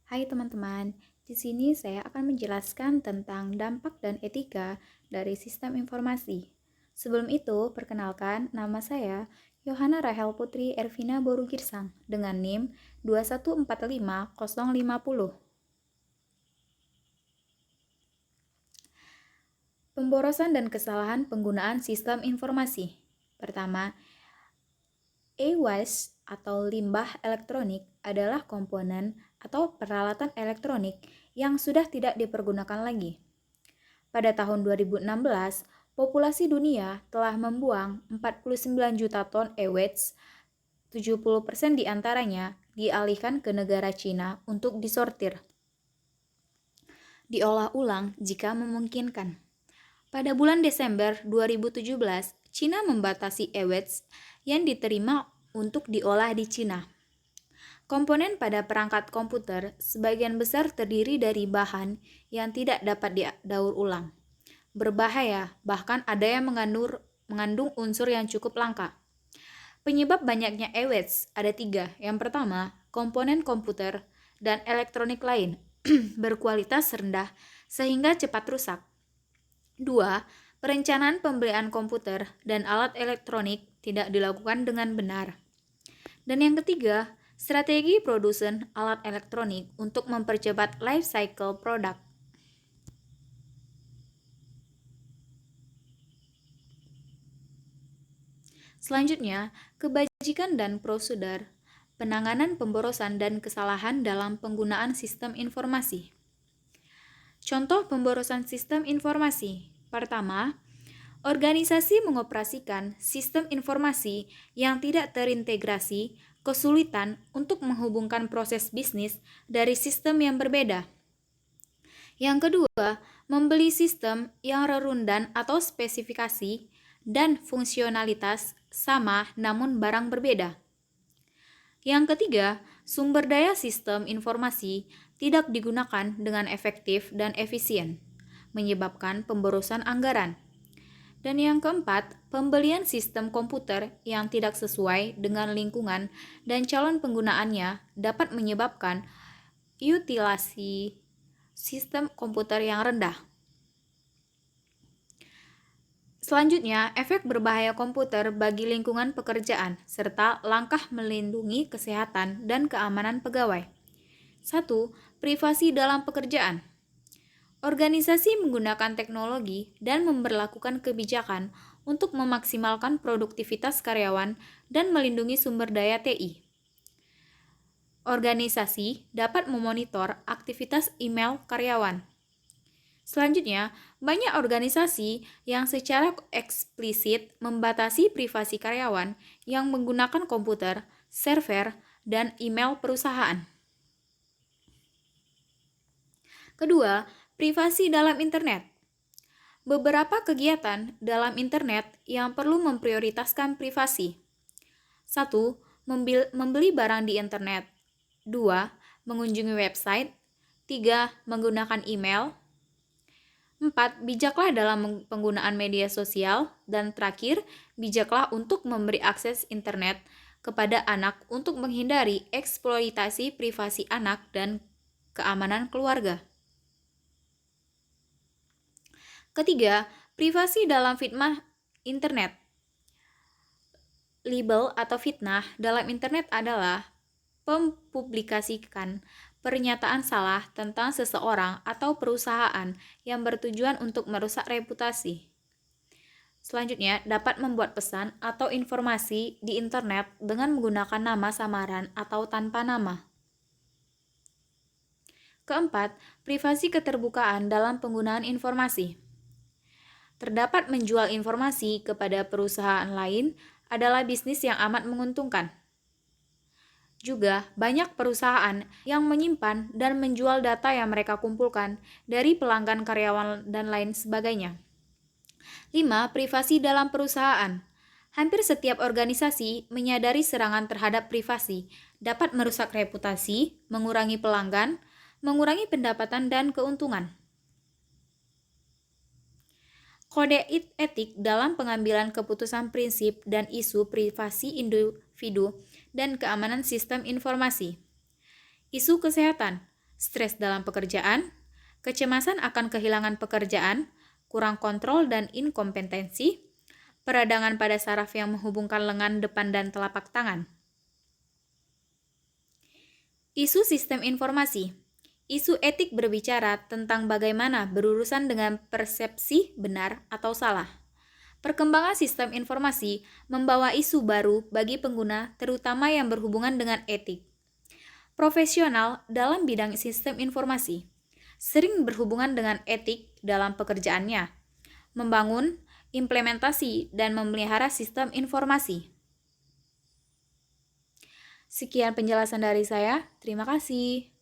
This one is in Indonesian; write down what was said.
Hai teman-teman, di sini saya akan menjelaskan tentang dampak dan etika dari sistem informasi. Sebelum itu, perkenalkan nama saya Yohana Rahel Putri Ervina Borugirsang dengan NIM 2145050. Pemborosan dan kesalahan penggunaan sistem informasi. Pertama, e-waste atau limbah elektronik adalah komponen atau peralatan elektronik yang sudah tidak dipergunakan lagi. Pada tahun 2016, populasi dunia telah membuang 49 juta ton e-waste, 70% diantaranya dialihkan ke negara Cina untuk disortir, diolah ulang jika memungkinkan. Pada bulan Desember 2017, Cina membatasi e-waste yang diterima untuk diolah di Cina. Komponen pada perangkat komputer sebagian besar terdiri dari bahan yang tidak dapat didaur ulang. Berbahaya, bahkan ada yang mengandung unsur yang cukup langka. Penyebab banyaknya e-waste ada 3. Yang pertama, komponen komputer dan elektronik lain berkualitas rendah sehingga cepat rusak. 2. Perencanaan pembelian komputer dan alat elektronik tidak dilakukan dengan benar. Dan yang ketiga, strategi produsen alat elektronik untuk mempercepat life cycle produk. Selanjutnya, kebajikan dan prosedur, penanganan pemborosan dan kesalahan dalam penggunaan sistem informasi. Contoh pemborosan sistem informasi. Pertama, organisasi mengoperasikan sistem informasi yang tidak terintegrasi, kesulitan untuk menghubungkan proses bisnis dari sistem yang berbeda. Yang kedua, membeli sistem yang redundan atau spesifikasi dan fungsionalitas sama namun barang berbeda. Yang ketiga, sumber daya sistem informasi tidak digunakan dengan efektif dan efisien, menyebabkan pemborosan anggaran. Dan yang keempat, pembelian sistem komputer yang tidak sesuai dengan lingkungan dan calon penggunaannya dapat menyebabkan utilasi sistem komputer yang rendah. Selanjutnya, efek berbahaya komputer bagi lingkungan pekerjaan, serta langkah melindungi kesehatan dan keamanan pegawai. 1. Privasi dalam pekerjaan. Organisasi menggunakan teknologi dan memberlakukan kebijakan untuk memaksimalkan produktivitas karyawan dan melindungi sumber daya TI. Organisasi dapat memonitor aktivitas email karyawan. Selanjutnya, banyak organisasi yang secara eksplisit membatasi privasi karyawan yang menggunakan komputer, server, dan email perusahaan. Kedua, privasi dalam internet. Beberapa kegiatan dalam internet yang perlu memprioritaskan privasi. 1. Membeli barang di internet. 2. Mengunjungi website. 3. Menggunakan email. 4. Bijaklah dalam penggunaan media sosial. Dan terakhir, bijaklah untuk memberi akses internet kepada anak untuk menghindari eksploitasi privasi anak dan keamanan keluarga. Ketiga, privasi dalam fitnah internet. Libel atau fitnah dalam internet adalah mempublikasikan pernyataan salah tentang seseorang atau perusahaan yang bertujuan untuk merusak reputasi. Selanjutnya, dapat membuat pesan atau informasi di internet dengan menggunakan nama samaran atau tanpa nama. Keempat, privasi keterbukaan dalam penggunaan informasi. Terdapat menjual informasi kepada perusahaan lain adalah bisnis yang amat menguntungkan. Juga, banyak perusahaan yang menyimpan dan menjual data yang mereka kumpulkan dari pelanggan, karyawan, dan lain sebagainya. 5. Privasi dalam perusahaan. Hampir setiap organisasi menyadari serangan terhadap privasi dapat merusak reputasi, mengurangi pelanggan, mengurangi pendapatan dan keuntungan. Kode etik dalam pengambilan keputusan prinsip dan isu privasi individu dan keamanan sistem informasi. Isu kesehatan. stres dalam pekerjaan, kecemasan akan kehilangan pekerjaan, kurang kontrol dan inkompetensi, peradangan pada saraf yang menghubungkan lengan depan dan telapak tangan. Isu sistem informasi. Isu etik berbicara tentang bagaimana berurusan dengan persepsi benar atau salah. Perkembangan sistem informasi membawa isu baru bagi pengguna, terutama yang berhubungan dengan etik. Profesional dalam bidang sistem informasi sering berhubungan dengan etik dalam pekerjaannya, membangun, implementasi, dan memelihara sistem informasi. Sekian penjelasan dari saya. Terima kasih.